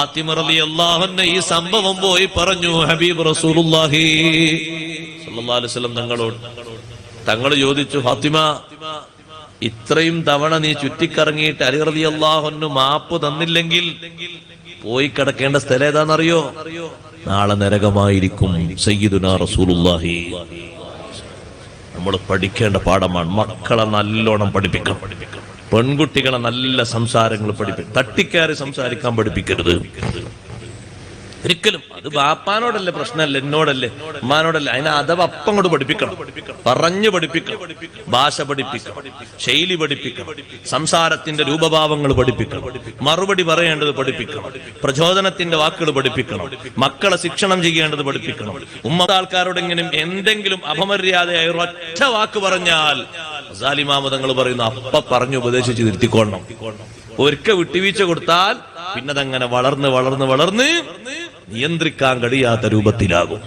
ഫാത്തിമ റളിയല്ലാഹു അൻഹ ഈ സംഭവം പോയി പറഞ്ഞു ഹബീബ് റസൂലുള്ളാഹി സ്വല്ലല്ലാഹു അലൈഹി വസല്ലം തങ്ങളോട്. തങ്ങൾ ചോദിച്ചു, ഫാത്തിമ, ഇത്രയും തവണ നീ ചുറ്റിക്കറങ്ങിയിട്ട് അലി റളിയല്ലാഹു അൻഹു മാപ്പ് തന്നില്ലെങ്കിൽ പോയി കിടക്കേണ്ട സ്ഥലം ഏതാണെന്നറിയോ? നാളെ നരകമായിരിക്കും. സയ്യിദുനാ റസൂലുള്ളാഹി. നമ്മൾ പഠിക്കേണ്ട പാഠമാണ്. മക്കളെ നല്ലോണം പഠിപ്പിക്കണം. പെൺകുട്ടികളെ നല്ല സംസാരങ്ങൾ പഠിപ്പിക്കും. തട്ടിക്കയറി സംസാരിക്കാൻ പഠിപ്പിക്കരുത് ഒരിക്കലും. അത് ബാപ്പാനോടല്ലേ പ്രശ്നമല്ല, എന്നോടല്ലേ, ഉമ്മാനോടല്ലേ. അതിനെ അഥവാ അപ്പം കൊണ്ട് പഠിപ്പിക്കണം. പറഞ്ഞു പഠിപ്പിക്കണം. ഭാഷ പഠിപ്പിക്കണം, ശൈലി പഠിപ്പിക്കണം, സംസാരത്തിന്റെ രൂപഭാവങ്ങൾ പഠിപ്പിക്കണം, മറുപടി പറയേണ്ടത് പഠിപ്പിക്കണം, പ്രചോദനത്തിന്റെ വാക്കുകൾ പഠിപ്പിക്കണം, മക്കളെ ശിക്ഷണം ചെയ്യേണ്ടത് പഠിപ്പിക്കണം. ആൾക്കാരോടെങ്കിലും എന്തെങ്കിലും അപമര്യാദയായ ഒരൊറ്റ വാക്ക് പറഞ്ഞാൽ ഗസാലിമാമ തങ്ങൾ പറയുന്നു, അപ്പ പറഞ്ഞു ഉപദേശിച്ച് തിരുത്തിക്കൊള്ളണം. ഒരിക്കൽ വിട്ടുവീഴ്ച കൊടുത്താൽ പിന്നെ അതങ്ങനെ വളർന്ന് വളർന്ന് വളർന്ന് നിയന്ത്രിക്കാൻ കഴിയാത്ത രൂപത്തിലാകും.